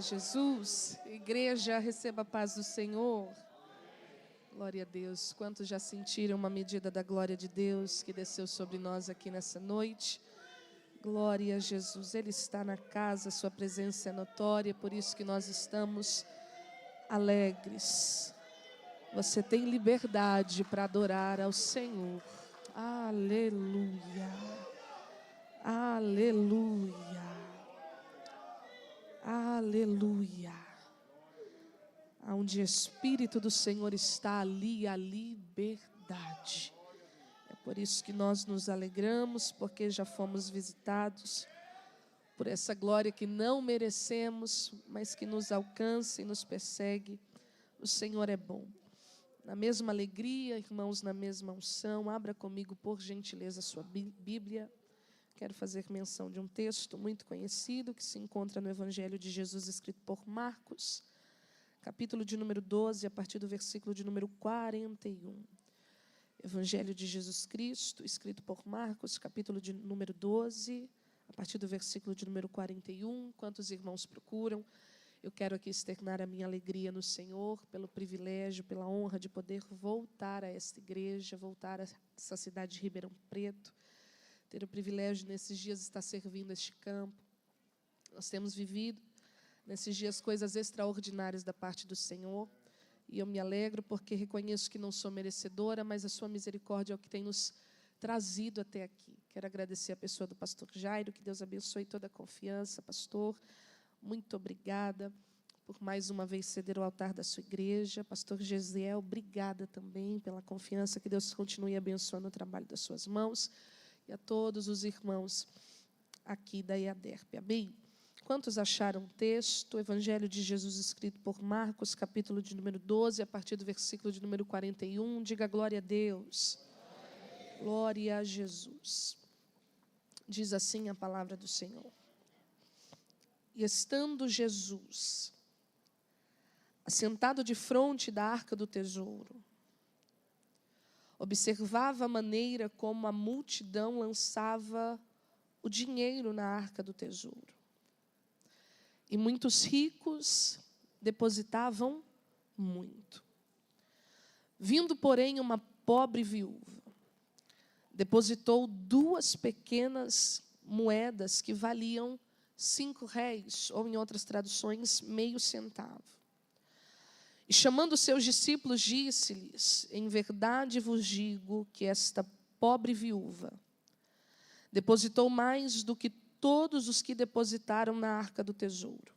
Glória a Jesus. Igreja, receba a paz do Senhor. Glória a Deus. Quantos já sentiram uma medida da glória de Deus que desceu sobre nós aqui nessa noite? Glória a Jesus. Ele está na casa, sua presença é notória, por isso que nós estamos alegres. Você tem liberdade para adorar ao Senhor. Aleluia. Aleluia. Aleluia. Onde o Espírito do Senhor está, ali a liberdade. É por isso que nós nos alegramos, porque já fomos visitados por essa glória que não merecemos, mas que nos alcança e nos persegue. O Senhor é bom. Na mesma alegria, irmãos, na mesma unção, abra comigo, por gentileza, a sua Bíblia. Quero fazer menção de um texto muito conhecido que se encontra no Evangelho de Jesus, escrito por Marcos, capítulo de número 12, a partir do versículo de número 41. Evangelho de Jesus Cristo, escrito por Marcos, capítulo de número 12, a partir do versículo de número 41. Quantos irmãos procuram? Eu quero aqui externar a minha alegria no Senhor, pelo privilégio, pela honra de poder voltar a esta igreja, voltar a essa cidade de Ribeirão Preto, ter o privilégio nesses dias de estar servindo este campo. Nós temos vivido nesses dias coisas extraordinárias da parte do Senhor, e eu me alegro porque reconheço que não sou merecedora, mas a sua misericórdia é o que tem nos trazido até aqui. Quero agradecer a pessoa do pastor Jairo, que Deus abençoe toda a confiança. Pastor, muito obrigada por mais uma vez ceder o altar da sua igreja. Pastor Gesiel, obrigada também pela confiança, que Deus continue abençoando o trabalho das suas mãos, e a todos os irmãos aqui da EADERP. Amém? Quantos acharam o texto? Evangelho de Jesus, escrito por Marcos, capítulo de número 12, a partir do versículo de número 41. Diga glória a Deus. Glória a Jesus. Diz assim a palavra do Senhor. E estando Jesus assentado defronte da arca do tesouro, observava a maneira como a multidão lançava o dinheiro na arca do tesouro. E muitos ricos depositavam muito. Vindo, porém, uma pobre viúva, depositou 2 pequenas moedas que valiam 5 réis, ou em outras traduções, meio centavo. E chamando seus discípulos, disse-lhes: em verdade vos digo que esta pobre viúva depositou mais do que todos os que depositaram na arca do tesouro,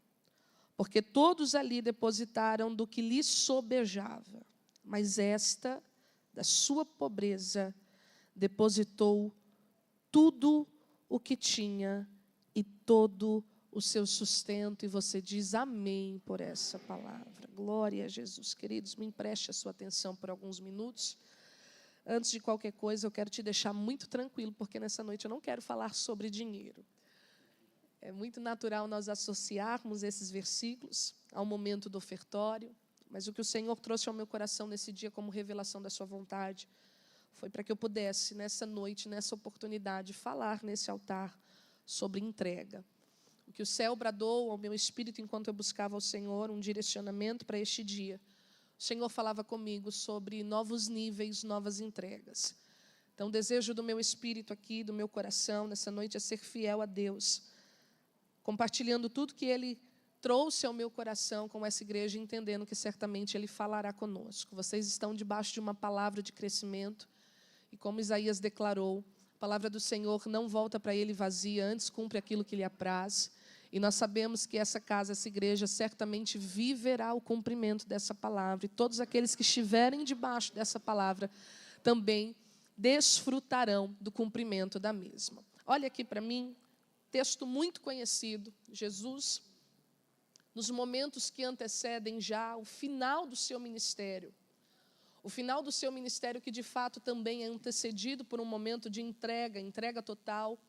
porque todos ali depositaram do que lhe sobejava, mas esta, da sua pobreza, depositou tudo o que tinha e todo o seu sustento. E você diz amém por essa palavra. Glória a Jesus. Queridos, me empreste a sua atenção por alguns minutos. Antes de qualquer coisa, eu quero te deixar muito tranquilo, porque nessa noite eu não quero falar sobre dinheiro. É muito natural nós associarmos esses versículos ao momento do ofertório, mas o que o Senhor trouxe ao meu coração nesse dia como revelação da sua vontade foi para que eu pudesse, nessa noite, nessa oportunidade, falar nesse altar sobre entrega. O que o céu bradou ao meu espírito enquanto eu buscava ao Senhor um direcionamento para este dia. O Senhor falava comigo sobre novos níveis, novas entregas. Então, o desejo do meu espírito aqui, do meu coração, nessa noite, é ser fiel a Deus, compartilhando tudo que Ele trouxe ao meu coração com essa igreja, entendendo que certamente Ele falará conosco. Vocês estão debaixo de uma palavra de crescimento, e como Isaías declarou, a palavra do Senhor não volta para Ele vazia, antes cumpre aquilo que lhe apraz. E nós sabemos que essa casa, essa igreja, certamente viverá o cumprimento dessa palavra. E todos aqueles que estiverem debaixo dessa palavra também desfrutarão do cumprimento da mesma. Olha aqui para mim, texto muito conhecido. Jesus, nos momentos que antecedem já o final do seu ministério, o final do seu ministério que de fato também é antecedido por um momento de entrega total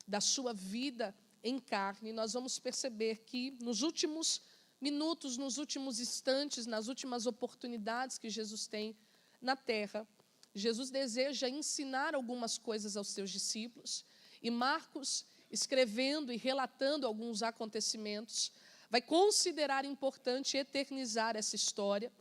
da sua vida em carne, nós vamos perceber que nos últimos minutos, nos últimos instantes, nas últimas oportunidades que Jesus tem na terra, Jesus deseja ensinar algumas coisas aos seus discípulos, e Marcos, escrevendo e relatando alguns acontecimentos, vai considerar importante eternizar essa história,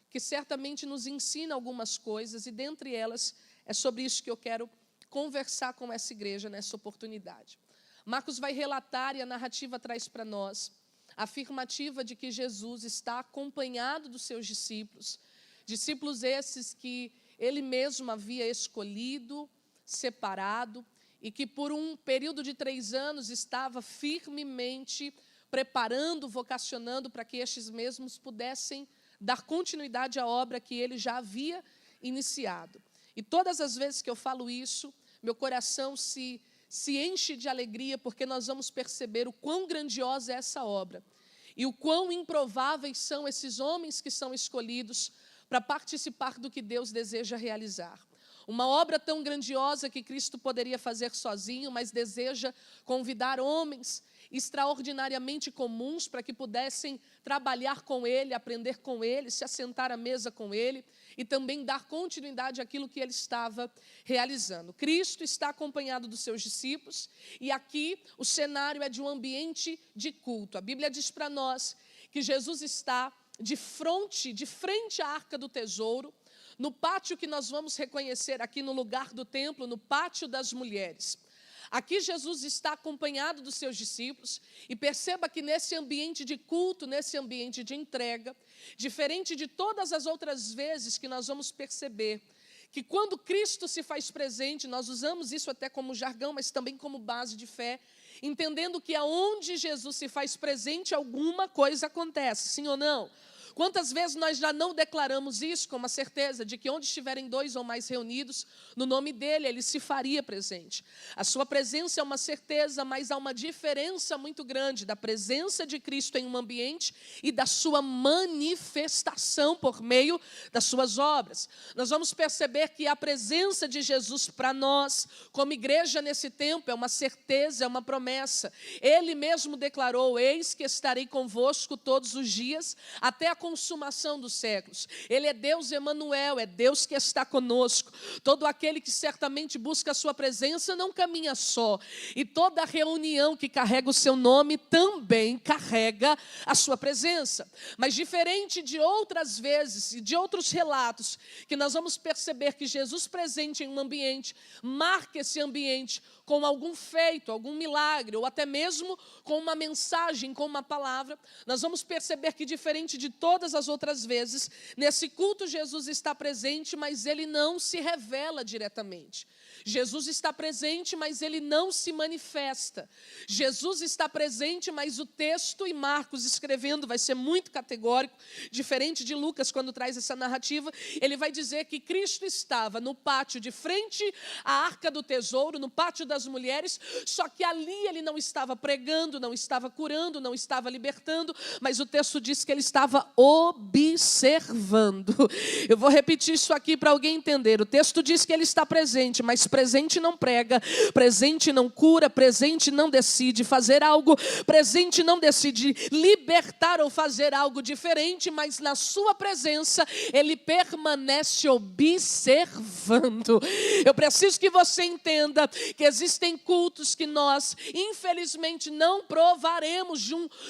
que certamente nos ensina algumas coisas, e dentre elas é sobre isso que eu quero conversar com essa igreja nessa oportunidade. Marcos vai relatar, e a narrativa traz para nós, a afirmativa de que Jesus está acompanhado dos seus discípulos, discípulos esses que ele mesmo havia escolhido, separado, e que por um período de 3 anos estava firmemente preparando, vocacionando para que estes mesmos pudessem dar continuidade à obra que ele já havia iniciado. E todas as vezes que eu falo isso, meu coração se enche de alegria, porque nós vamos perceber o quão grandiosa é essa obra e o quão improváveis são esses homens que são escolhidos para participar do que Deus deseja realizar. Uma obra tão grandiosa que Cristo poderia fazer sozinho, mas deseja convidar homens extraordinariamente comuns para que pudessem trabalhar com Ele, aprender com Ele, se assentar à mesa com Ele e também dar continuidade àquilo que Ele estava realizando. Cristo está acompanhado dos seus discípulos e aqui o cenário é de um ambiente de culto. A Bíblia diz para nós que Jesus está de frente à Arca do Tesouro, no pátio que nós vamos reconhecer aqui no lugar do templo, no pátio das mulheres. Aqui Jesus está acompanhado dos seus discípulos e perceba que nesse ambiente de culto, nesse ambiente de entrega, diferente de todas as outras vezes que nós vamos perceber que quando Cristo se faz presente, nós usamos isso até como jargão, mas também como base de fé, entendendo que aonde Jesus se faz presente, alguma coisa acontece, sim ou não? Quantas vezes nós já não declaramos isso com uma certeza de que onde estiverem 2 ou mais reunidos, no nome dele, ele se faria presente. A sua presença é uma certeza, mas há uma diferença muito grande da presença de Cristo em um ambiente e da sua manifestação por meio das suas obras. Nós vamos perceber que a presença de Jesus para nós, como igreja nesse tempo, é uma certeza, é uma promessa. Ele mesmo declarou: eis que estarei convosco todos os dias, até a consumação dos séculos. Ele é Deus Emanuel, é Deus que está conosco. Todo aquele que certamente busca a sua presença não caminha só. E toda reunião que carrega o seu nome também carrega a sua presença. Mas diferente de outras vezes e de outros relatos, que nós vamos perceber que Jesus presente em um ambiente, marca esse ambiente com algum feito, algum milagre, ou até mesmo com uma mensagem, com uma palavra, nós vamos perceber que diferente de todas as outras vezes, nesse culto Jesus está presente, mas ele não se revela diretamente. Jesus está presente, mas ele não se manifesta. Jesus está presente, mas o texto, e Marcos escrevendo vai ser muito categórico, diferente de Lucas quando traz essa narrativa, ele vai dizer que Cristo estava no pátio de frente à Arca do Tesouro, no pátio das mulheres, só que ali ele não estava pregando, não estava curando, não estava libertando, mas o texto diz que ele estava observando. Eu vou repetir isso aqui para alguém entender. O texto diz que ele está presente, mas presente não prega, presente não cura, presente não decide fazer algo, presente não decide libertar ou fazer algo diferente, mas na sua presença ele permanece observando. Eu preciso que você entenda que existem cultos que nós, infelizmente, não provaremos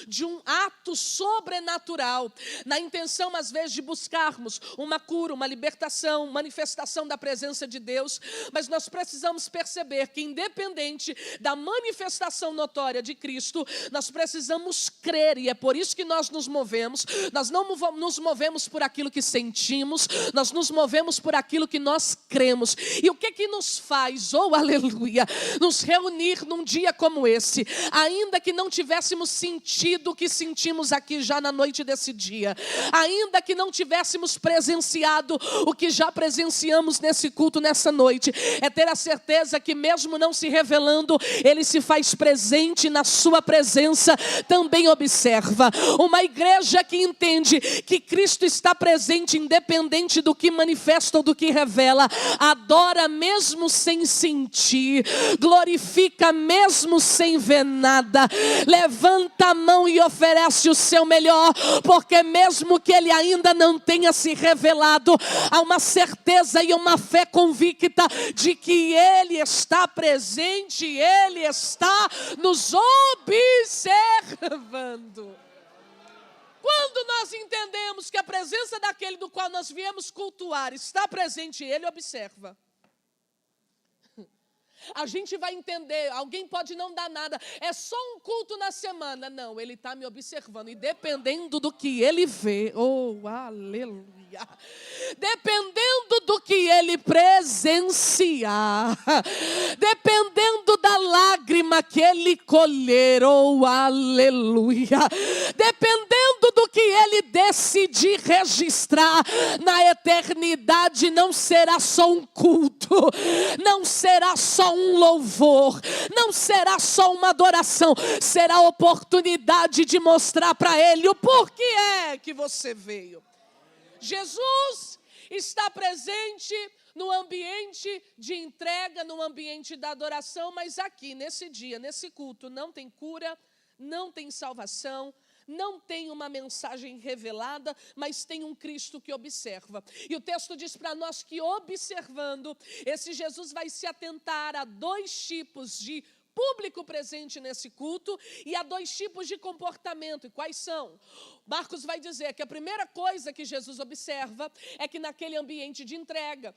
de um ato sobrenatural, na intenção, às vezes, de buscarmos uma cura, uma libertação, manifestação da presença de Deus, mas nós precisamos perceber que, independente da manifestação notória de Cristo, nós precisamos crer, e é por isso que nós nos movemos. Nós não nos movemos por aquilo que sentimos, nós nos movemos por aquilo que nós cremos. E o que nos faz, oh aleluia, nos reunir num dia como esse, ainda que não tivéssemos sentido o que sentimos aqui já na noite desse dia, ainda que não tivéssemos presenciado o que já presenciamos nesse culto nessa noite, é ter a certeza que mesmo não se revelando, ele se faz presente, na sua presença também observa. Uma igreja que entende que Cristo está presente independente do que manifesta ou do que revela, adora mesmo sem sentir, glorifica mesmo sem ver nada, levanta a mão e oferece o seu melhor, porque mesmo que ele ainda não tenha se revelado, há uma certeza e uma fé convicta de que ele está presente, ele está nos observando. entendemos que a presença daquele do qual nós viemos cultuar está presente, ele observa. A gente vai entender, alguém pode não dar nada, é só um culto na semana. Não, ele está me observando, e dependendo do que ele vê, oh, aleluia, dependendo do que ele presenciar, dependendo da lágrima que ele colher, oh, aleluia, dependendo do que ele decidir registrar na eternidade, não será só um culto, não será só um louvor, não será só uma adoração, será a oportunidade de mostrar para ele o porquê é que você veio. Jesus está presente no ambiente de entrega, no ambiente da adoração, mas aqui, nesse dia, nesse culto, não tem cura, não tem salvação, não tem uma mensagem revelada, mas tem um Cristo que observa. E o texto diz para nós que, observando, esse Jesus vai se atentar a dois tipos de público presente nesse culto e a dois tipos de comportamento. E quais são? Marcos vai dizer que a primeira coisa que Jesus observa é que naquele ambiente de entrega,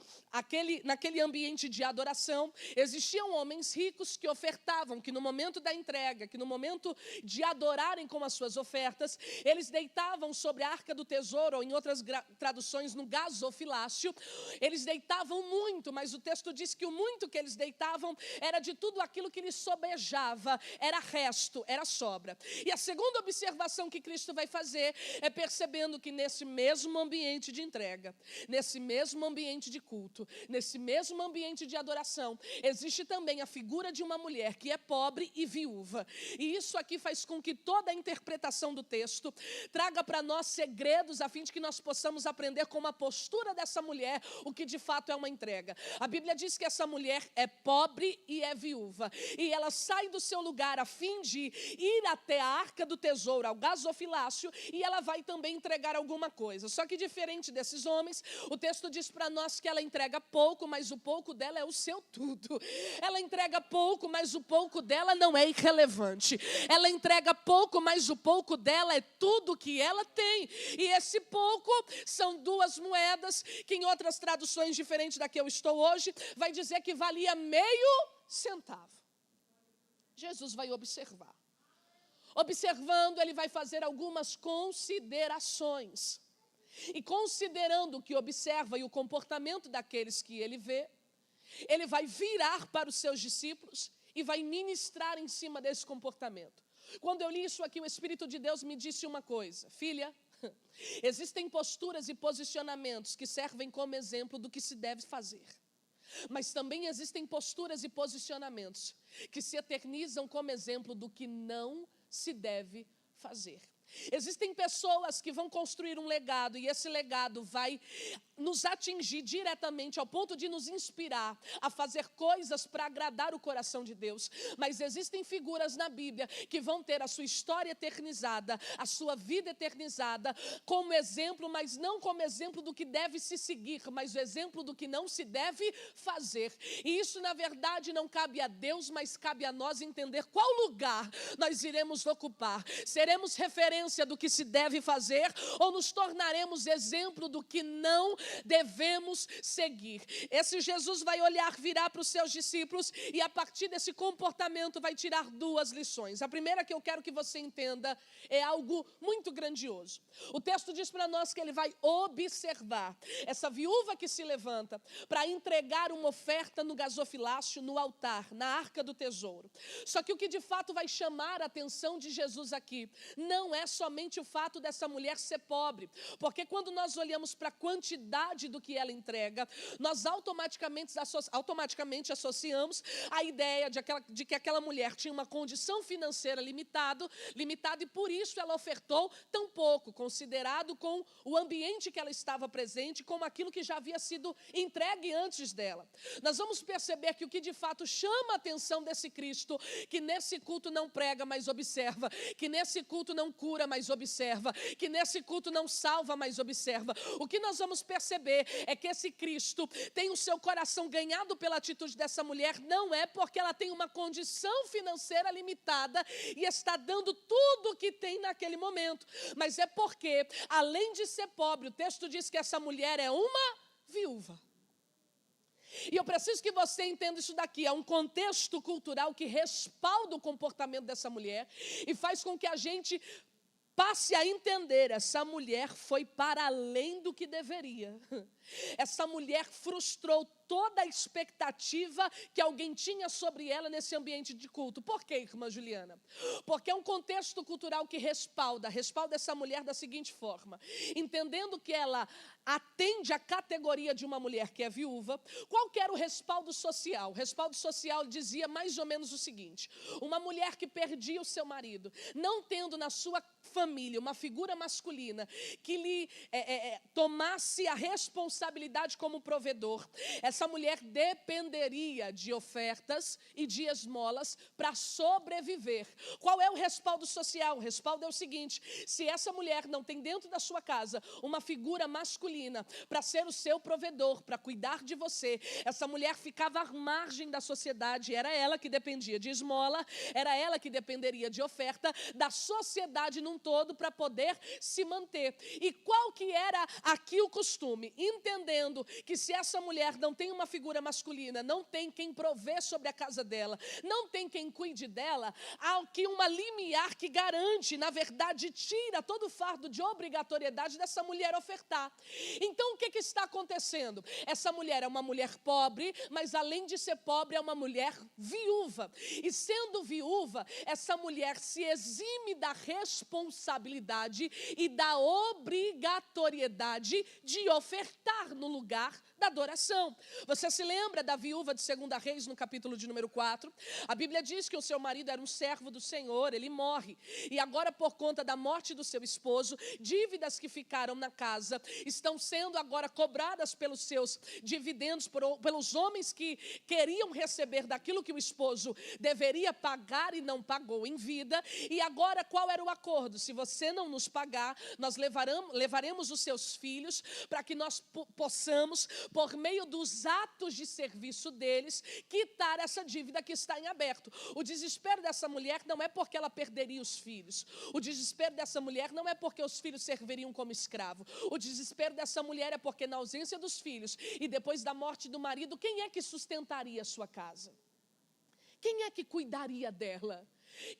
naquele ambiente de adoração, existiam homens ricos que ofertavam, que no momento da entrega, que no momento de adorarem com as suas ofertas, eles deitavam sobre a arca do tesouro, ou em outras traduções, no gasofilácio. Eles deitavam muito, mas o texto diz que o muito que eles deitavam era de tudo aquilo que lhes sobejava, era resto, era sobra. E a segunda observação que Cristo vai fazer é percebendo que nesse mesmo ambiente de entrega, nesse mesmo ambiente de culto, nesse mesmo ambiente de adoração, existe também a figura de uma mulher que é pobre e viúva. E isso aqui faz com que toda a interpretação do texto traga para nós segredos, a fim de que nós possamos aprender com a postura dessa mulher o que de fato é uma entrega. A Bíblia diz que essa mulher é pobre e é viúva, e ela sai do seu lugar a fim de ir até a arca do tesouro, ao gasofilácio, e ela vai também entregar alguma coisa. Só que diferente desses homens, o texto diz para nós que ela entrega pouco, mas o pouco dela é o seu tudo. Ela entrega pouco, mas o pouco dela não é irrelevante. Ela entrega pouco, mas o pouco dela é tudo que ela tem. E esse pouco são 2 moedas, que em outras traduções diferentes da que eu estou hoje, vai dizer que valia meio centavo. Jesus vai observar. Observando, ele vai fazer algumas considerações. E considerando o que observa e o comportamento daqueles que ele vê, ele vai virar para os seus discípulos e vai ministrar em cima desse comportamento. Quando eu li isso aqui, o Espírito de Deus me disse uma coisa: filha, existem posturas e posicionamentos que servem como exemplo do que se deve fazer. Mas também existem posturas e posicionamentos que se eternizam como exemplo do que não se deve fazer. Existem pessoas que vão construir um legado, e esse legado vai nos atingir diretamente ao ponto de nos inspirar a fazer coisas para agradar o coração de Deus. Mas existem figuras na Bíblia que vão ter a sua história eternizada, a sua vida eternizada como exemplo, mas não como exemplo do que deve se seguir, mas o exemplo do que não se deve fazer. E isso, na verdade, não cabe a Deus, mas cabe a nós entender qual lugar nós iremos ocupar. Seremos referência do que se deve fazer ou nos tornaremos exemplo do que não devemos seguir? Esse Jesus vai olhar, virar para os seus discípulos e a partir desse comportamento vai tirar 2 lições. A primeira que eu quero que você entenda é algo muito grandioso. O texto diz para nós que ele vai observar essa viúva que se levanta para entregar uma oferta no gasofilácio, no altar, na arca do tesouro. Só que o que de fato vai chamar a atenção de Jesus aqui não é somente o fato dessa mulher ser pobre, porque quando nós olhamos para a quantidade do que ela entrega, nós automaticamente associamos a ideia de que aquela mulher tinha uma condição financeira limitada e por isso ela ofertou tão pouco, considerado com o ambiente que ela estava presente, como aquilo que já havia sido entregue antes dela. Nós vamos perceber que o que de fato chama a atenção desse Cristo, que nesse culto não prega, mas observa, que nesse culto não cura, mas observa, que nesse culto não salva, mas observa. O que nós vamos perceber perceber é que esse Cristo tem o seu coração ganhado pela atitude dessa mulher, não é porque ela tem uma condição financeira limitada e está dando tudo o que tem naquele momento, mas é porque, além de ser pobre, o texto diz que essa mulher é uma viúva. E eu preciso que você entenda isso daqui. Há um contexto cultural que respalda o comportamento dessa mulher e faz com que a gente passe a entender, essa mulher foi para além do que deveria. Essa mulher frustrou toda a expectativa que alguém tinha sobre ela nesse ambiente de culto. Por quê, irmã Juliana? Porque é um contexto cultural que respalda essa mulher da seguinte forma: entendendo que ela atende a categoria de uma mulher que é viúva, qual que era o respaldo social? O respaldo social dizia mais ou menos o seguinte: uma mulher que perdia o seu marido, não tendo na sua família uma figura masculina que lhe tomasse a responsabilidade como provedor, essa mulher dependeria de ofertas e de esmolas para sobreviver. Qual é o respaldo social? O respaldo é o seguinte: se essa mulher não tem dentro da sua casa uma figura masculina para ser o seu provedor, para cuidar de você, essa mulher ficava à margem da sociedade. Era ela que dependia de esmola, era ela que dependeria de oferta da sociedade num todo para poder se manter. E qual que era aqui o costume? Entendendo que se essa mulher não tem uma figura masculina, não tem quem provê sobre a casa dela, não tem quem cuide dela, há aqui uma limiar que garante, na verdade, tira todo o fardo de obrigatoriedade dessa mulher ofertar. Então, o que está acontecendo? Essa mulher é uma mulher pobre, mas além de ser pobre, é uma mulher viúva. E sendo viúva, essa mulher se exime da responsabilidade e da obrigatoriedade de ofertar no lugar da adoração. Você se lembra da viúva de 2 Reis, no capítulo de número 4? A Bíblia diz que o seu marido era um servo do Senhor, ele morre. E agora, por conta da morte do seu esposo, dívidas que ficaram na casa estão sendo agora cobradas pelos seus dividendos, pelos homens que queriam receber daquilo que o esposo deveria pagar e não pagou em vida. E agora, qual era o acordo? Se você não nos pagar, nós levaremos os seus filhos para que nós possamos, por meio dos atos de serviço deles, quitar essa dívida que está em aberto. O desespero dessa mulher não é porque ela perderia os filhos. O desespero dessa mulher não é porque os filhos serviriam como escravo. O desespero dessa mulher é porque, na ausência dos filhos e depois da morte do marido, quem é que sustentaria a sua casa? Quem é que cuidaria dela?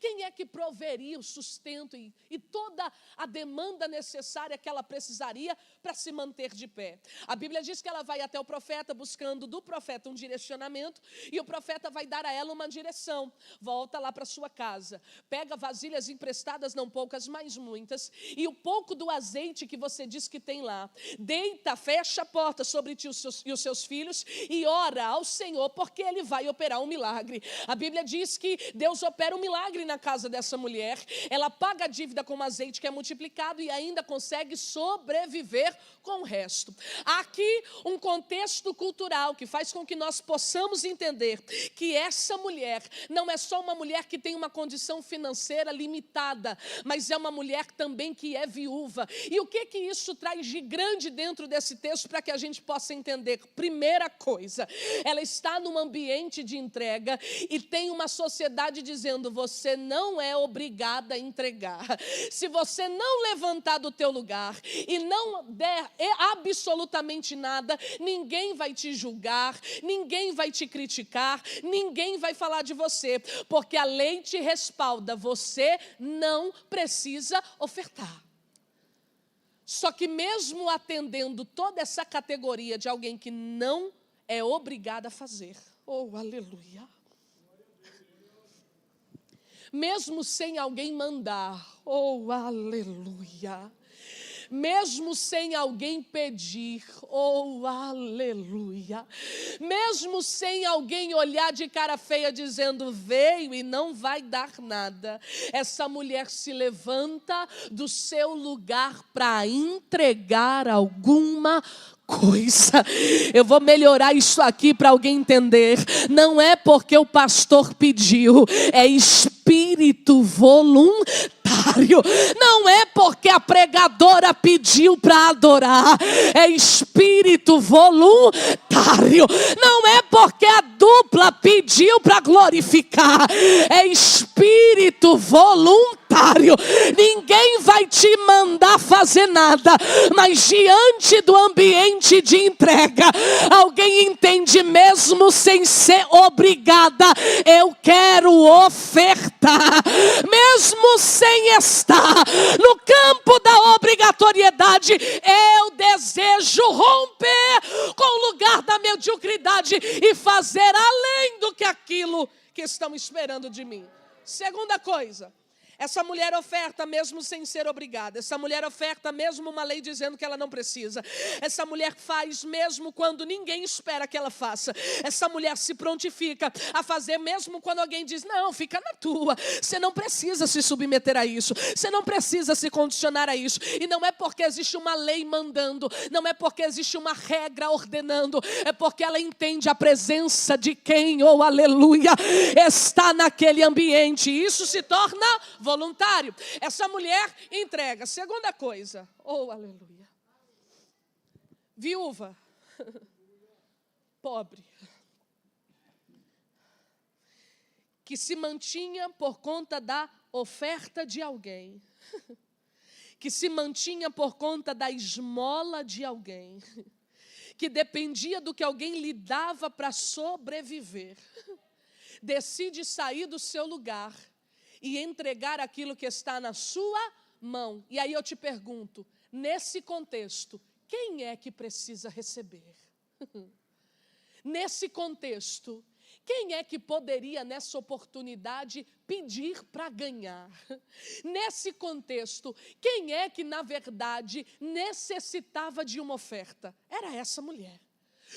Quem é que proveria o sustento e toda a demanda necessária que ela precisaria para se manter de pé? A Bíblia diz que ela vai até o profeta, buscando do profeta um direcionamento, e o profeta vai dar a ela uma direção. Volta lá para sua casa, pega vasilhas emprestadas, não poucas, mas muitas, e o pouco do azeite que você diz que tem lá, deita, fecha a porta sobre ti e os seus filhos e ora ao Senhor, porque Ele vai operar um milagre. A Bíblia diz que Deus opera um milagre na casa dessa mulher. Ela paga a dívida com azeite que é multiplicado e ainda consegue sobreviver com o resto. Há aqui um contexto cultural que faz com que nós possamos entender que essa mulher não é só uma mulher que tem uma condição financeira limitada, mas é uma mulher também que é viúva. E o que isso traz de grande dentro desse texto para que a gente possa entender? Primeira coisa, ela está num ambiente de entrega e tem uma sociedade dizendo: você não é obrigada a entregar. Se você não levantar do teu lugar e não der absolutamente nada, ninguém vai te julgar, ninguém vai te criticar, ninguém vai falar de você, porque a lei te respalda, você não precisa ofertar. Só que mesmo atendendo toda essa categoria de alguém que não é obrigada a fazer, oh, aleluia, mesmo sem alguém mandar, oh, aleluia, mesmo sem alguém pedir, oh, aleluia, mesmo sem alguém olhar de cara feia dizendo: veio e não vai dar nada, essa mulher se levanta do seu lugar para entregar alguma coisa. Eu vou melhorar isso aqui para alguém entender. Não é porque o pastor pediu, é espírito voluntário. voluntário. Não é porque a pregadora pediu para adorar, é espírito voluntário. Não é porque a dupla pediu para glorificar, é espírito voluntário. Ninguém vai te mandar fazer nada, mas diante do ambiente de entrega, alguém entende mesmo sem ser obrigada, eu quero ofertar, mesmo sem estar no campo da obrigatoriedade, eu desejo romper com o lugar da mediocridade e fazer além do que aquilo que estão esperando de mim. Segunda coisa, essa mulher oferta mesmo sem ser obrigada. Essa mulher oferta mesmo uma lei dizendo que ela não precisa. Essa mulher faz mesmo quando ninguém espera que ela faça. Essa mulher se prontifica a fazer mesmo quando alguém diz, não, fica na tua. Você não precisa se submeter a isso. Você não precisa se condicionar a isso. E não é porque existe uma lei mandando. Não é porque existe uma regra ordenando. É porque ela entende a presença de quem, oh aleluia, está naquele ambiente. E isso se torna voluntário. Essa mulher entrega. Segunda coisa, oh aleluia, viúva, pobre, que se mantinha por conta da oferta de alguém, que se mantinha por conta da esmola de alguém, que dependia do que alguém lhe dava para sobreviver, decide sair do seu lugar e entregar aquilo que está na sua mão. E aí eu te pergunto, nesse contexto, quem é que precisa receber? Nesse contexto, quem é que poderia nessa oportunidade pedir para ganhar? Nesse contexto, quem é que na verdade necessitava de uma oferta? Era essa mulher.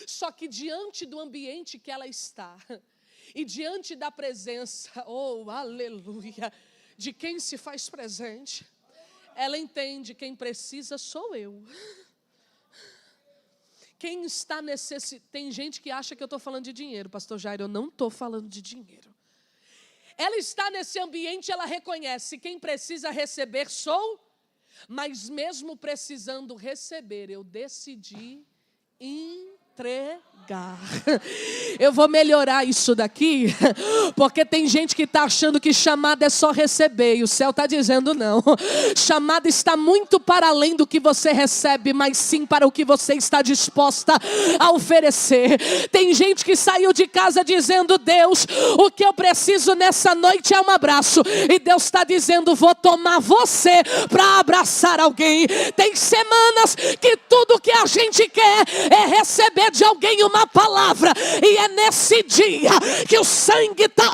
Só que diante do ambiente que ela está, e diante da presença, oh aleluia, de quem se faz presente, ela entende, quem precisa sou eu. Quem está necessitando, tem gente que acha que eu estou falando de dinheiro, pastor Jairo, eu não estou falando de dinheiro. Ela está nesse ambiente, ela reconhece, quem precisa receber sou, mas mesmo precisando receber, eu decidi entregar. Eu vou melhorar isso daqui, porque tem gente que está achando que chamada é só receber, e o céu está dizendo não. Chamada está muito para além do que você recebe, mas sim para o que você está disposta a oferecer. Tem gente que saiu de casa dizendo, Deus, o que eu preciso nessa noite é um abraço, e Deus está dizendo, vou tomar você para abraçar alguém. Tem semanas que tudo que a gente quer é receber de alguém uma palavra, e é nesse dia que o sangue está,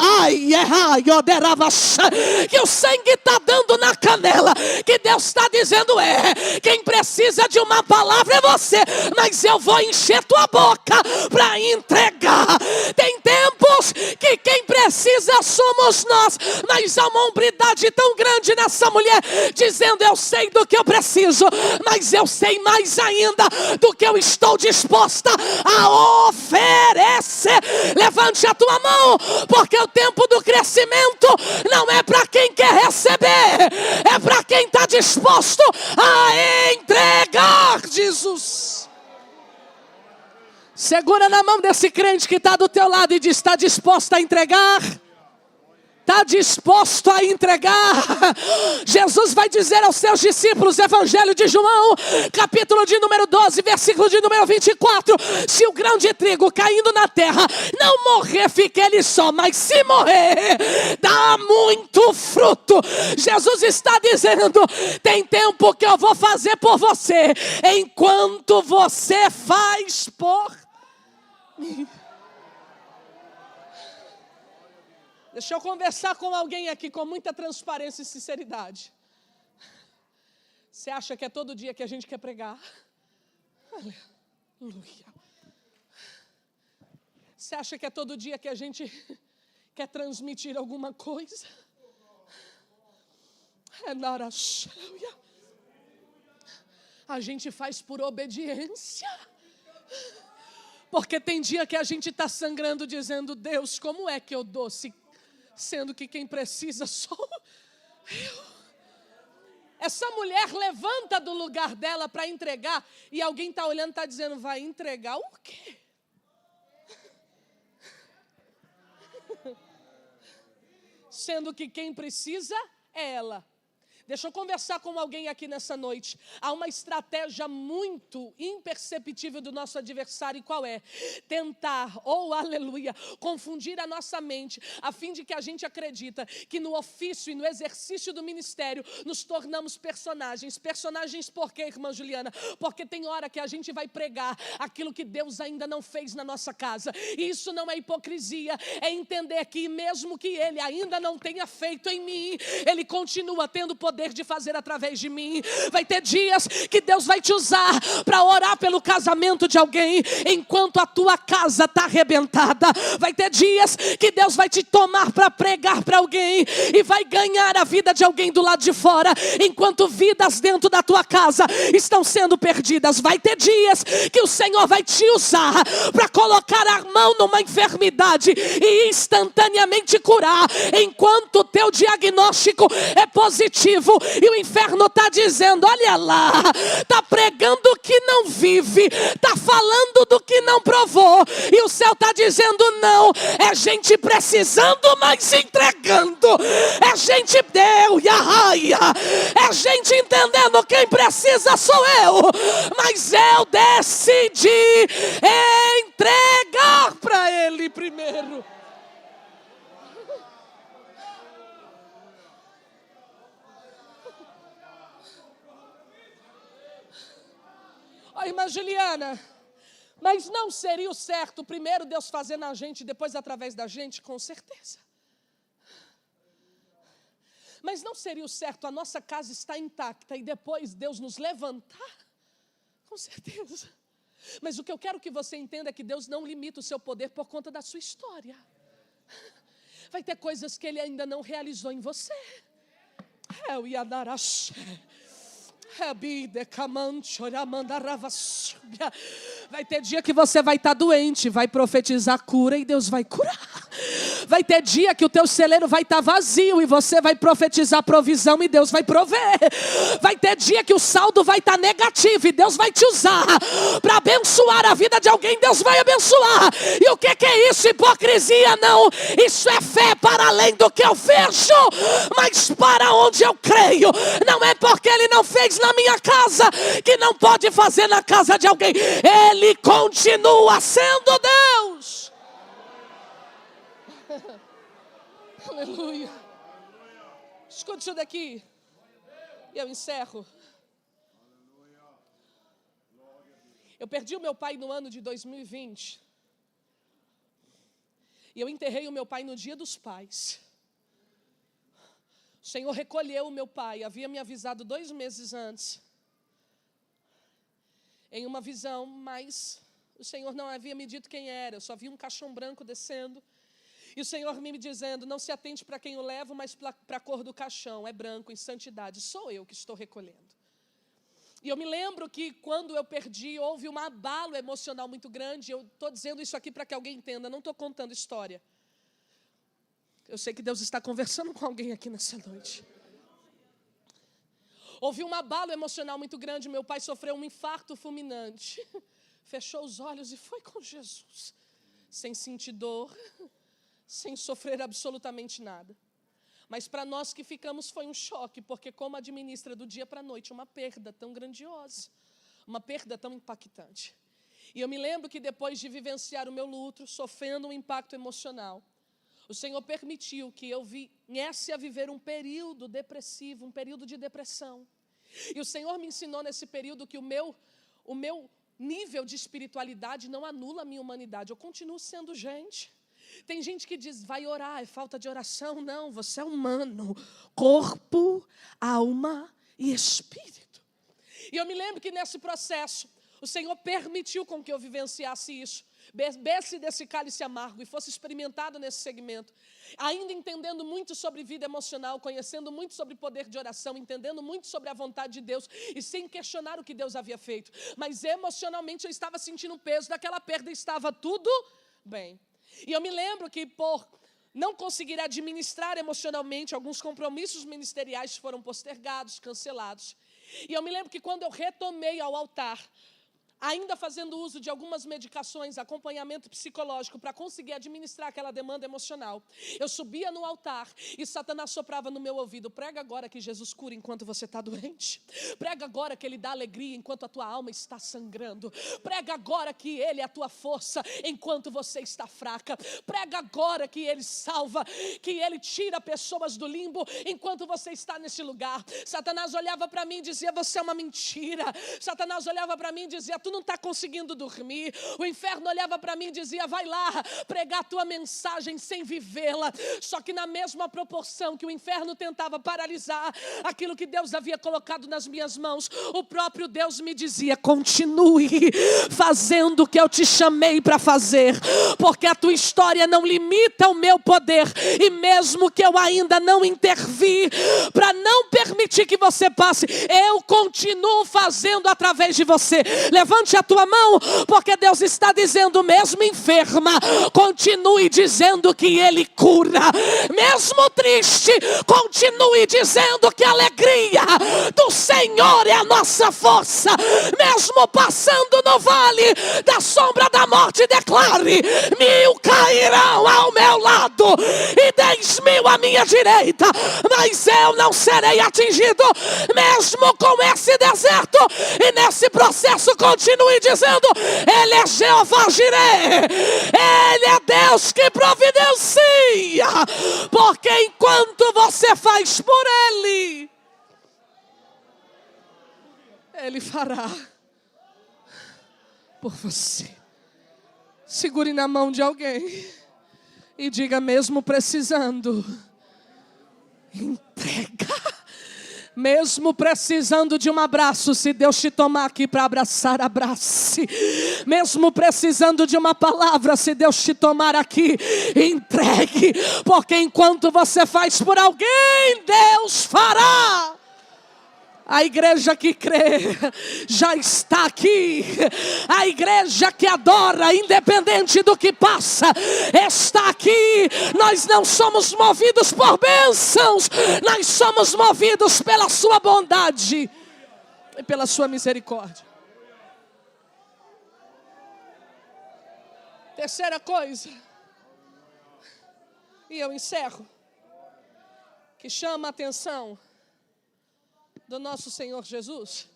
que o sangue está dando na canela, que Deus está dizendo, quem precisa de uma palavra é você, mas eu vou encher tua boca para entregar. Tem tempos que quem precisa somos nós, mas há uma hombridade tão grande nessa mulher, dizendo, eu sei do que eu preciso, mas eu sei mais ainda do que eu estou disposta a oferecer. Levante a tua mão, porque o tempo do crescimento não é para quem quer receber, é para quem está disposto a entregar. Jesus, segura na mão desse crente que está do teu lado e diz, está disposto a entregar? Está disposto a entregar? Jesus vai dizer aos seus discípulos, Evangelho de João, capítulo de número 12, versículo de número 24, se o grão de trigo caindo na terra não morrer, fica ele só, mas se morrer, dá muito fruto. Jesus está dizendo, tem tempo que eu vou fazer por você, enquanto você faz por mim. Deixa eu conversar com alguém aqui com muita transparência e sinceridade. Você acha que é todo dia que a gente quer pregar? Aleluia. Você acha que é todo dia que a gente quer transmitir alguma coisa? A gente faz por obediência. Porque tem dia que a gente está sangrando dizendo, Deus, como é que eu dou, sendo que quem precisa sou eu. Essa mulher levanta do lugar dela para entregar, e alguém está olhando e está dizendo, vai entregar o quê? Sendo que quem precisa é ela. Deixa eu conversar com alguém aqui nessa noite. Há uma estratégia muito imperceptível do nosso adversário. E qual é? Tentar, aleluia, confundir a nossa mente, a fim de que a gente acredita que no ofício e no exercício do ministério nos tornamos personagens. Personagens por quê, irmã Juliana? Porque tem hora que a gente vai pregar aquilo que Deus ainda não fez na nossa casa. E isso não é hipocrisia, é entender que mesmo que Ele ainda não tenha feito em mim, Ele continua tendo poder de fazer através de mim. Vai ter dias que Deus vai te usar para orar pelo casamento de alguém enquanto a tua casa está arrebentada. Vai ter dias que Deus vai te tomar para pregar para alguém e vai ganhar a vida de alguém do lado de fora enquanto vidas dentro da tua casa estão sendo perdidas. Vai ter dias que o Senhor vai te usar para colocar a mão numa enfermidade e instantaneamente curar enquanto o teu diagnóstico é positivo. E o inferno está dizendo, olha lá, está pregando o que não vive, está falando do que não provou. E o céu está dizendo, não, é gente precisando, mas entregando. É gente é gente entendendo, quem precisa sou eu. Mas eu decidi entregar para Ele primeiro. Irmã Juliana, mas não seria o certo primeiro Deus fazer na gente, depois através da gente? Com certeza. Mas não seria o certo a nossa casa estar intacta e depois Deus nos levantar? Com certeza. Mas o que eu quero que você entenda é que Deus não limita o seu poder por conta da sua história. Vai ter coisas que Ele ainda não realizou em você. Eu ia dar a vai ter dia que você vai estar doente, vai profetizar cura e Deus vai curar. Vai ter dia que o teu celeiro vai estar vazio e você vai profetizar provisão e Deus vai prover. Vai ter dia que o saldo vai estar negativo e Deus vai te usar para abençoar a vida de alguém. Deus vai abençoar. E o que é isso? Hipocrisia? Não. Isso é fé para além do que eu vejo, mas para onde eu creio. Não é porque Ele não fez na minha casa que não pode fazer na casa de alguém. Ele continua sendo Deus. Aleluia. Escute isso daqui. E eu encerro. Eu perdi o meu pai no ano de 2020. E eu enterrei o meu pai no Dia dos Pais. O Senhor recolheu o meu pai. Havia me avisado 2 meses antes. Em uma visão, mas o Senhor não havia me dito quem era. Eu só vi um caixão branco descendo. E o Senhor me dizendo, não se atente para quem o leva, mas para a cor do caixão. É branco, em santidade. Sou eu que estou recolhendo. E eu me lembro que quando eu perdi, houve um abalo emocional muito grande. Eu estou dizendo isso aqui para que alguém entenda. Não estou contando história. Eu sei que Deus está conversando com alguém aqui nessa noite. Houve um abalo emocional muito grande. Meu pai sofreu um infarto fulminante. Fechou os olhos e foi com Jesus. Sem sentir dor, sem sofrer absolutamente nada. Mas para nós que ficamos foi um choque, porque como administra do dia para a noite uma perda tão grandiosa, uma perda tão impactante. E eu me lembro que depois de vivenciar o meu luto, sofrendo um impacto emocional, o Senhor permitiu que eu viesse a viver um período depressivo, um período de depressão. E o Senhor me ensinou nesse período que o meu nível de espiritualidade não anula a minha humanidade. Eu continuo sendo gente. Tem gente que diz, vai orar, é falta de oração. Não, você é humano. Corpo, alma e espírito. E eu me lembro que nesse processo, o Senhor permitiu com que eu vivenciasse isso. Bebesse desse cálice amargo e fosse experimentado nesse segmento, ainda entendendo muito sobre vida emocional, conhecendo muito sobre poder de oração, entendendo muito sobre a vontade de Deus e sem questionar o que Deus havia feito. Mas emocionalmente eu estava sentindo o peso daquela perda e estava tudo bem. E eu me lembro que por não conseguir administrar emocionalmente. Alguns compromissos ministeriais foram postergados, cancelados. E eu me lembro que quando eu retomei ao altar, ainda fazendo uso de algumas medicações, acompanhamento psicológico, para conseguir administrar aquela demanda emocional, eu subia no altar e Satanás soprava no meu ouvido: prega agora que Jesus cura enquanto você está doente. Prega agora que Ele dá alegria enquanto a tua alma está sangrando. Prega agora que Ele é a tua força enquanto você está fraca. Prega agora que Ele salva, que Ele tira pessoas do limbo enquanto você está nesse lugar. Satanás olhava para mim e dizia: você é uma mentira. Satanás olhava para mim e dizia: tu não está conseguindo dormir. O inferno olhava para mim e dizia: vai lá pregar a tua mensagem sem vivê-la. Só que na mesma proporção que o inferno tentava paralisar aquilo que Deus havia colocado nas minhas mãos, o próprio Deus me dizia: continue fazendo o que eu te chamei para fazer, porque a tua história não limita o meu poder, e mesmo que eu ainda não intervi para não permitir que você passe, eu continuo fazendo através de você. Levante a tua mão, porque Deus está dizendo: mesmo enferma, continue dizendo que Ele cura. Mesmo triste, continue dizendo que a alegria do Senhor é a nossa força. Mesmo passando no vale da sombra da morte, declare: 1000 cairão ao meu lado e 10.000 à minha direita, mas eu não serei atingido. Mesmo com esse deserto e nesse processo, continue dizendo: Ele é Jeová Jireh, Ele é Deus que providencia, porque enquanto você faz por Ele, Ele fará por você. Segure na mão de alguém e diga: mesmo precisando, entrega. Mesmo precisando de um abraço, se Deus te tomar aqui para abraçar, abrace. Mesmo precisando de uma palavra, se Deus te tomar aqui, entregue. Porque enquanto você faz por alguém, Deus fará. A igreja que crê já está aqui. A igreja que adora, independente do que passa, está aqui. Nós não somos movidos por bênçãos, nós somos movidos pela sua bondade e pela sua misericórdia. Terceira coisa, e eu encerro, que chama a atenção do nosso Senhor Jesus,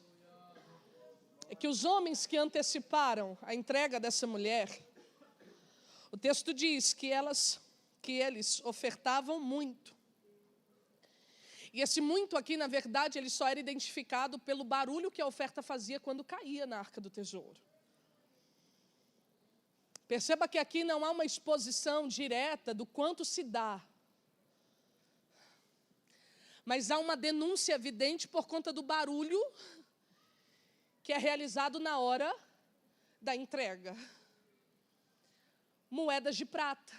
é que os homens que anteciparam a entrega dessa mulher, o texto diz que eles ofertavam muito. E esse muito aqui, na verdade, ele só era identificado pelo barulho que a oferta fazia quando caía na arca do tesouro. Perceba que aqui não há uma exposição direta do quanto se dá, mas há uma denúncia evidente por conta do barulho que é realizado na hora da entrega. Moedas de prata,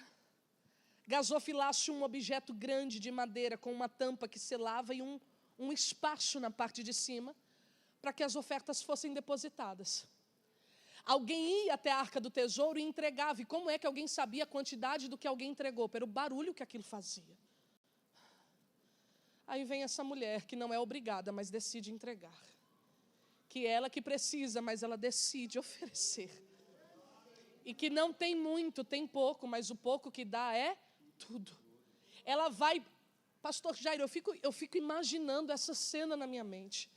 gasofilaste, um objeto grande de madeira com uma tampa que selava e um espaço na parte de cima para que as ofertas fossem depositadas. Alguém ia até a arca do tesouro e entregava. E como é que alguém sabia a quantidade do que alguém entregou? Pelo barulho que aquilo fazia. Aí vem essa mulher que não é obrigada, mas decide entregar. Que é ela que precisa, mas ela decide oferecer. E que não tem muito, tem pouco, mas o pouco que dá é tudo. Ela vai, pastor Jairo, eu fico imaginando essa cena na minha mente.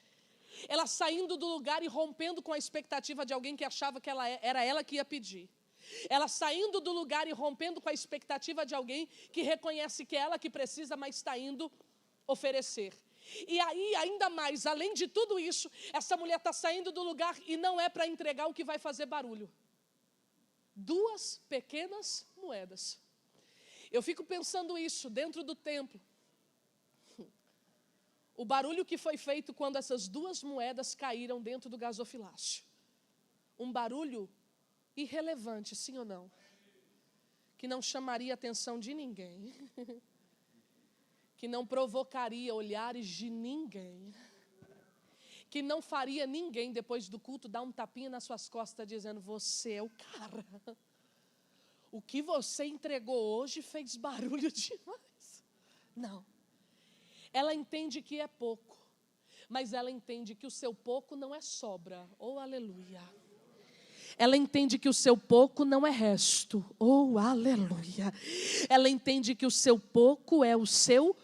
Ela saindo do lugar e rompendo com a expectativa de alguém que achava que era ela que ia pedir. Ela saindo do lugar e rompendo com a expectativa de alguém que reconhece que é ela que precisa, mas está indo oferecer. E aí, ainda mais, além de tudo isso, essa mulher está saindo do lugar e não é para entregar o que vai fazer barulho. 2 pequenas moedas. Eu fico pensando isso dentro do templo. O barulho que foi feito quando essas 2 moedas caíram dentro do gasofilácio. Um barulho irrelevante, sim ou não? Que não chamaria a atenção de ninguém. Que não provocaria olhares de ninguém. Que não faria ninguém, depois do culto, dar um tapinha nas suas costas, dizendo: você é o cara. o que você entregou hoje fez barulho demais. Não. Ela entende que é pouco, mas ela entende que o seu pouco não é sobra. Oh, aleluia. Ela entende que o seu pouco não é resto. Oh, aleluia. Ela entende que o seu pouco é o seu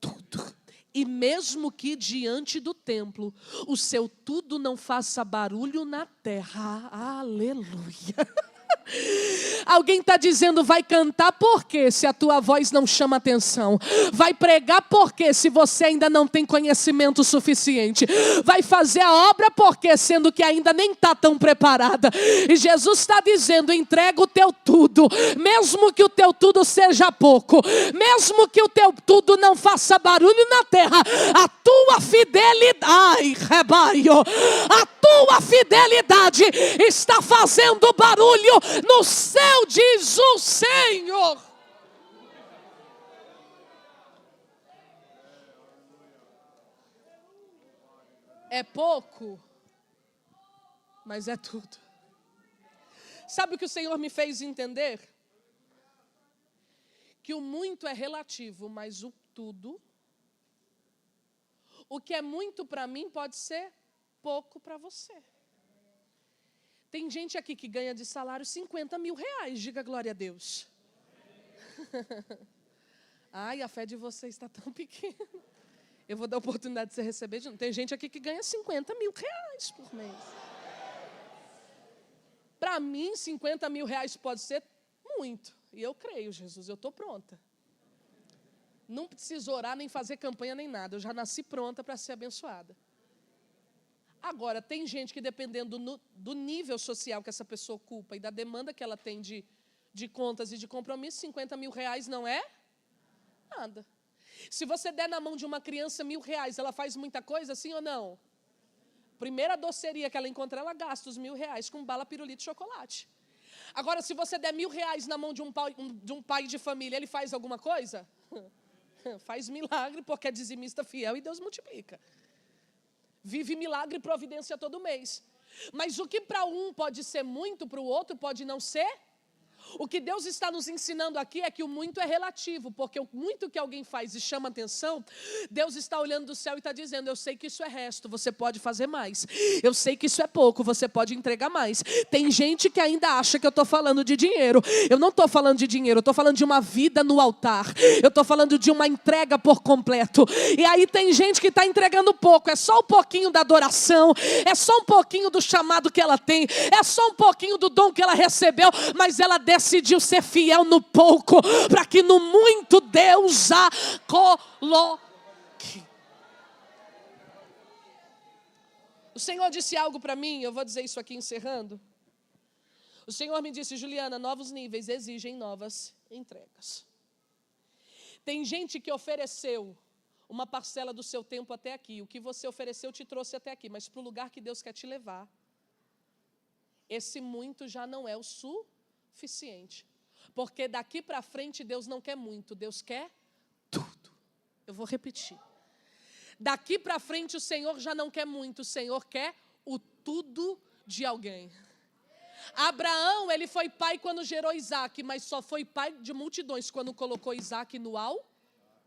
tudo. E mesmo que diante do templo, o seu tudo não faça barulho na terra. Aleluia. Alguém está dizendo, vai cantar por quê se a tua voz não chama atenção? Vai pregar por quê se você ainda não tem conhecimento suficiente? Vai fazer a obra por quê sendo que ainda nem está tão preparada? E Jesus está dizendo, entrega o teu tudo, mesmo que o teu tudo seja pouco, mesmo que o teu tudo não faça barulho na terra, a tua fidelidade, ai, rebaio, a tua fidelidade está fazendo barulho no céu, diz o Senhor. É pouco, mas é tudo. Sabe o que o Senhor me fez entender? Que o muito é relativo, mas o tudo, o que é muito para mim pode ser pouco para você. Tem gente aqui que ganha de salário 50 mil reais, diga glória a Deus. Ai, a fé de vocês está tão pequena. Eu vou dar a oportunidade de você receber de novo. Tem gente aqui que ganha 50 mil reais por mês. Para mim, 50 mil reais pode ser muito. E eu creio, Jesus, eu estou pronta. Não preciso orar, nem fazer campanha, nem nada. Eu já nasci pronta para ser abençoada. Agora, tem gente que dependendo do nível social que essa pessoa ocupa e da demanda que ela tem de contas e de compromisso, 50 mil reais não é nada. Se você der na mão de uma criança 1.000 reais, ela faz muita coisa, sim ou não? Primeira doceria que ela encontra, ela gasta os 1.000 reais com bala, pirulito e chocolate. Agora, se você der 1.000 reais na mão de um pai de família, ele faz alguma coisa? Faz milagre, porque é dizimista fiel e Deus multiplica. Vive milagre e providência todo mês. Mas o que para um pode ser muito, para o outro pode não ser. O que Deus está nos ensinando aqui é que o muito é relativo, porque o muito que alguém faz e chama atenção, Deus está olhando do céu e está dizendo, eu sei que isso é resto, você pode fazer mais. Eu sei que isso é pouco, você pode entregar mais. Tem gente que ainda acha que eu estou falando de dinheiro. Eu não estou falando de dinheiro, eu estou falando de uma vida no altar. Eu estou falando de uma entrega por completo. E aí tem gente que está entregando pouco, é só um pouquinho da adoração, é só um pouquinho do chamado que ela tem, é só um pouquinho do dom que ela recebeu, mas ela decidiu ser fiel no pouco, para que no muito Deus a coloque. O Senhor disse algo para mim, eu vou dizer isso aqui encerrando. O Senhor me disse, Juliana, novos níveis exigem novas entregas. Tem gente que ofereceu uma parcela do seu tempo até aqui. O que você ofereceu te trouxe até aqui, mas para o lugar que Deus quer te levar, esse muito já não é o suficiente. Porque daqui para frente Deus não quer muito, Deus quer tudo. Eu vou repetir. Daqui para frente o Senhor já não quer muito, o Senhor quer o tudo de alguém. Abraão, ele foi pai quando gerou Isaac, mas só foi pai de multidões quando colocou Isaac no altar.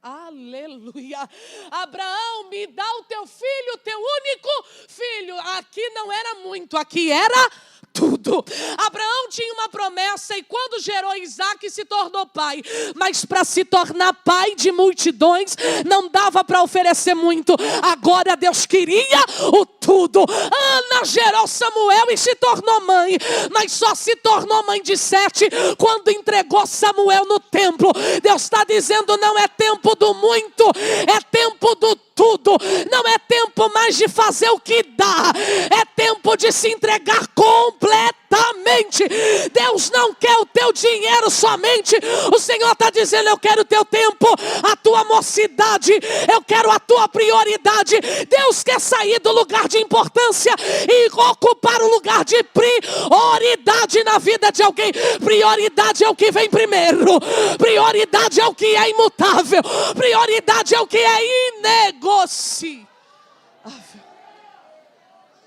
Aleluia. Abraão, me dá o teu filho, teu único filho. Aqui não era muito, aqui era tudo. Abraão tinha uma promessa e quando gerou Isaac se tornou pai. Mas para se tornar pai de multidões não dava para oferecer muito. Agora Deus queria o tudo. Ana gerou Samuel e se tornou mãe. Mas só se tornou mãe de 7 quando entregou Samuel no templo. Deus está dizendo, não é tempo do muito, é tempo do tudo. Não é tempo mais de fazer o que dá, é tempo de se entregar completamente. Deus não quer o teu dinheiro somente. O Senhor está dizendo, eu quero o teu tempo, a tua mocidade, eu quero a tua prioridade. Deus quer sair do lugar de importância e ocupar o lugar de prioridade na vida de alguém. Prioridade é o que vem primeiro, prioridade é o que é imutável, prioridade é o que é inegociável.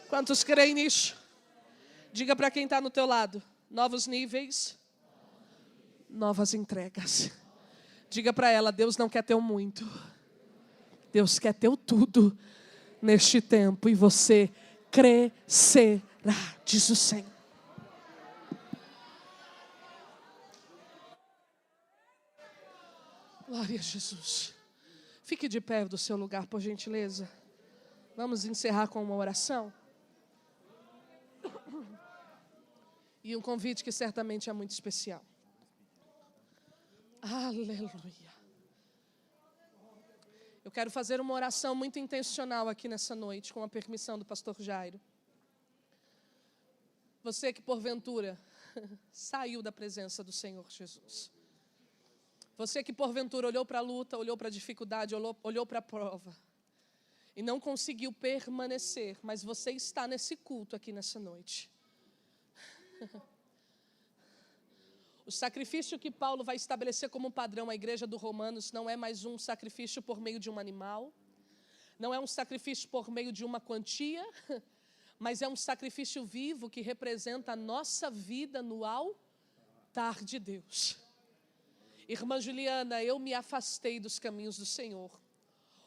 Quantos creem nisso? Diga para quem está no teu lado, novos níveis novas entregas. Diga para ela, Deus não quer teu muito. Deus quer teu tudo neste tempo. E você crescerá, diz o Senhor. Glória a Jesus. Fique de pé do seu lugar, por gentileza. Vamos encerrar com uma oração. E um convite que certamente é muito especial. Aleluia. Eu quero fazer uma oração muito intencional aqui nessa noite, com a permissão do pastor Jairo. Você que porventura saiu da presença do Senhor Jesus. Você que porventura olhou para a luta, olhou para a dificuldade, olhou para a prova. E não conseguiu permanecer, mas você está nesse culto aqui nessa noite. O sacrifício que Paulo vai estabelecer como padrão à igreja dos Romanos não é mais um sacrifício por meio de um animal, não é um sacrifício por meio de uma quantia, mas é um sacrifício vivo que representa a nossa vida no altar de Deus. Irmã Juliana, eu me afastei dos caminhos do Senhor.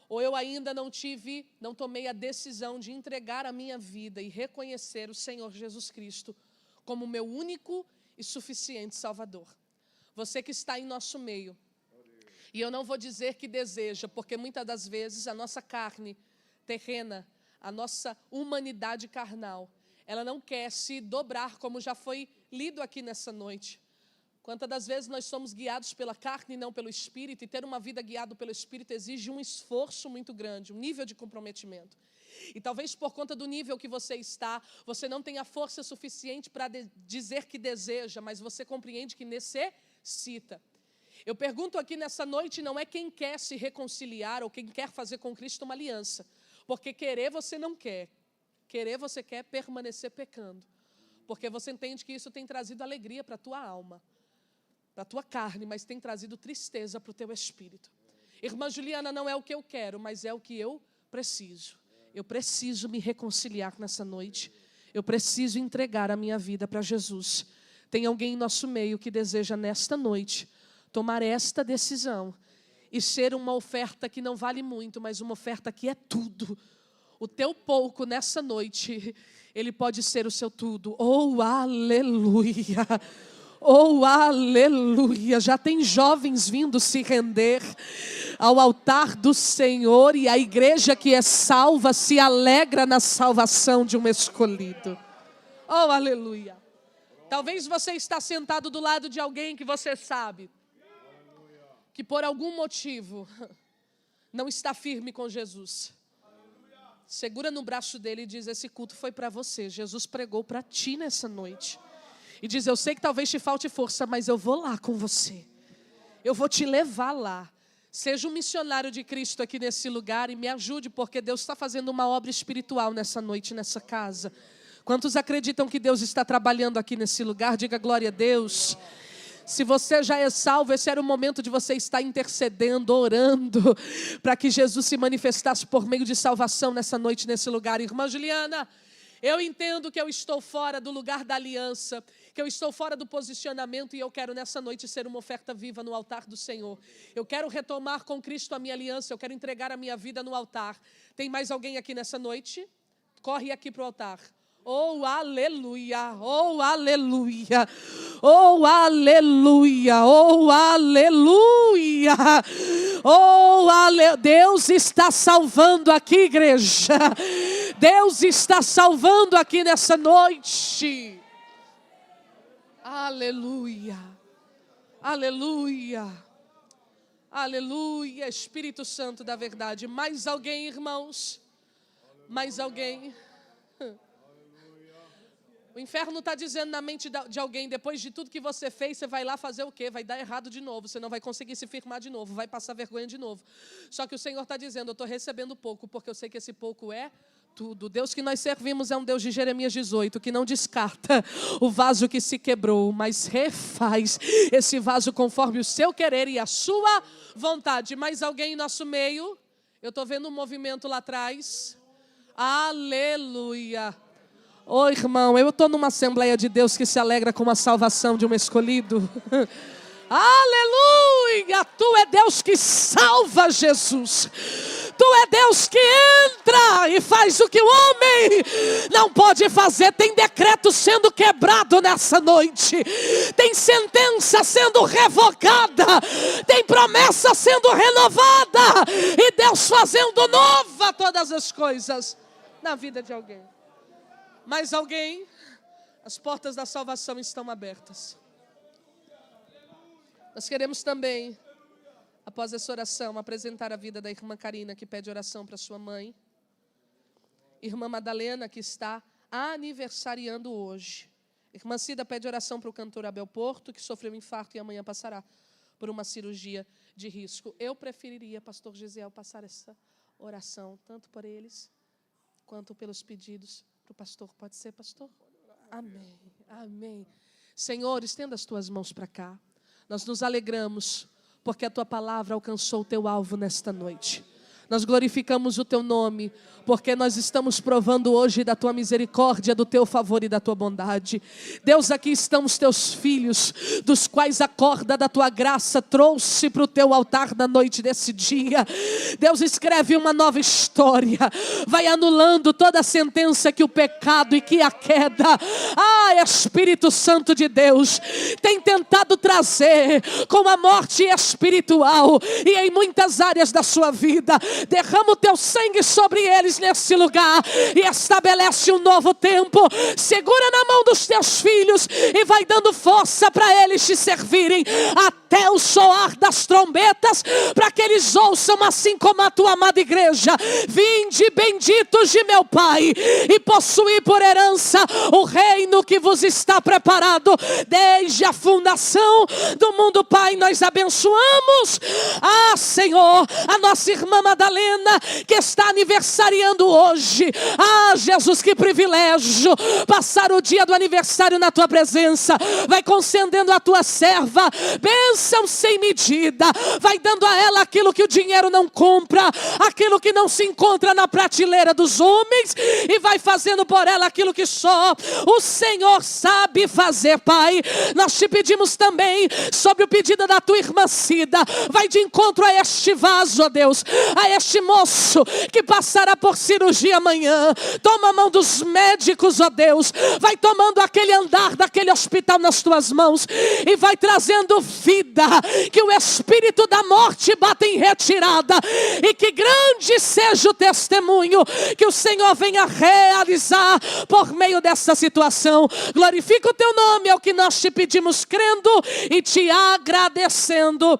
Ou eu ainda não tomei a decisão de entregar a minha vida e reconhecer o Senhor Jesus Cristo como meu único e suficiente Salvador. Você que está em nosso meio. E eu não vou dizer que deseja, porque muitas das vezes a nossa carne terrena, a nossa humanidade carnal, ela não quer se dobrar, como já foi lido aqui nessa noite. Quantas das vezes nós somos guiados pela carne e não pelo Espírito, e ter uma vida guiada pelo Espírito exige um esforço muito grande, um nível de comprometimento. E talvez por conta do nível que você está, você não tenha força suficiente para dizer que deseja, mas você compreende que necessita. Eu pergunto aqui nessa noite, não é quem quer se reconciliar ou quem quer fazer com Cristo uma aliança, porque querer você não quer, querer você quer permanecer pecando, porque você entende que isso tem trazido alegria para a tua alma, para a tua carne, mas tem trazido tristeza para o teu espírito. Irmã Juliana, não é o que eu quero, mas é o que eu preciso. Eu preciso me reconciliar nessa noite. Eu preciso entregar a minha vida para Jesus. Tem alguém em nosso meio que deseja nesta noite tomar esta decisão e ser uma oferta que não vale muito, mas uma oferta que é tudo. O teu pouco nessa noite, ele pode ser o seu tudo. Oh, aleluia! Oh, aleluia, já tem jovens vindo se render ao altar do Senhor e a igreja que é salva se alegra na salvação de um escolhido. Oh, aleluia. Talvez você está sentado do lado de alguém que você sabe que por algum motivo não está firme com Jesus. Segura no braço dele e diz, esse culto foi para você, Jesus pregou para ti nessa noite. E diz, eu sei que talvez te falte força, mas eu vou lá com você. Eu vou te levar lá. Seja um missionário de Cristo aqui nesse lugar e me ajude, porque Deus está fazendo uma obra espiritual nessa noite, nessa casa. Quantos acreditam que Deus está trabalhando aqui nesse lugar? Diga glória a Deus. Se você já é salvo, esse era o momento de você estar intercedendo, orando, para que Jesus se manifestasse por meio de salvação nessa noite, nesse lugar. Irmã Juliana, eu entendo que eu estou fora do lugar da aliança, que eu estou fora do posicionamento e eu quero nessa noite ser uma oferta viva no altar do Senhor. Eu quero retomar com Cristo a minha aliança, eu quero entregar a minha vida no altar. Tem mais alguém aqui nessa noite? Corre aqui para o altar. Oh, aleluia, oh, aleluia, oh, aleluia, oh, aleluia, oh, aleluia. Deus está salvando aqui, igreja. Deus está salvando aqui nessa noite. Aleluia, aleluia, aleluia, Espírito Santo da verdade. Mais alguém, irmãos? Mais alguém? O inferno está dizendo na mente de alguém, depois de tudo que você fez, você vai lá fazer o quê? Vai dar errado de novo, você não vai conseguir se firmar de novo, vai passar vergonha de novo. Só que o Senhor está dizendo, eu estou recebendo pouco, porque eu sei que esse pouco é tudo. O Deus que nós servimos é um Deus de Jeremias 18, que não descarta o vaso que se quebrou, mas refaz esse vaso conforme o seu querer e a sua vontade. Mais alguém em nosso meio? Eu estou vendo um movimento lá atrás. Aleluia. Ô irmão, eu estou numa Assembleia de Deus que se alegra com a salvação de um escolhido. Aleluia! Tu é Deus que salva, Jesus. Tu é Deus que entra e faz o que o homem não pode fazer. Tem decreto sendo quebrado nessa noite. Tem sentença sendo revogada. Tem promessa sendo renovada. E Deus fazendo nova todas as coisas na vida de alguém. Mais alguém? As portas da salvação estão abertas. Nós queremos também, após essa oração, apresentar a vida da irmã Karina, que pede oração para sua mãe. Irmã Madalena, que está aniversariando hoje. Irmã Cida pede oração para o cantor Abel Porto, que sofreu um infarto e amanhã passará por uma cirurgia de risco. Eu preferiria, pastor Gisiel, passar essa oração, tanto por eles, quanto pelos pedidos para o pastor. Pode ser, pastor? Amém, amém. Senhor, estenda as tuas mãos para cá. Nós nos alegramos, porque a tua palavra alcançou o teu alvo nesta noite. Nós glorificamos o teu nome, porque nós estamos provando hoje da tua misericórdia, do teu favor e da tua bondade. Deus, aqui estão os teus filhos, dos quais a corda da tua graça trouxe para o teu altar na noite desse dia. Deus, escreve uma nova história, vai anulando toda a sentença que o pecado e que a queda, Espírito Santo de Deus, tem tentado trazer com a morte espiritual e em muitas áreas da sua vida. Derrama o teu sangue sobre eles nesse lugar e estabelece um novo tempo. Segura na mão dos teus filhos e vai dando força para eles te servirem até o soar das trombetas, para que eles ouçam assim como a tua amada igreja: vinde benditos de meu Pai e possuí por herança o reino que vos está preparado desde a fundação do mundo. Pai, nós abençoamos, Senhor, a nossa irmã Madalena, que está aniversariando hoje. Jesus, que privilégio passar o dia do aniversário na tua presença. Vai concedendo a tua serva bênção sem medida, vai dando a ela aquilo que o dinheiro não compra, aquilo que não se encontra na prateleira dos homens, e vai fazendo por ela aquilo que só o Senhor sabe fazer. Pai, nós te pedimos também, sobre o pedido da tua irmã Cida, vai de encontro a este vaso, ó Deus, a este moço que passará por cirurgia amanhã. Toma a mão dos médicos, ó Deus, vai tomando aquele andar daquele hospital nas tuas mãos e vai trazendo vida, que o espírito da morte bata em retirada e que grande seja o testemunho que o Senhor venha realizar por meio dessa situação. Glorifica o teu nome, é o que nós te pedimos, crendo e te agradecendo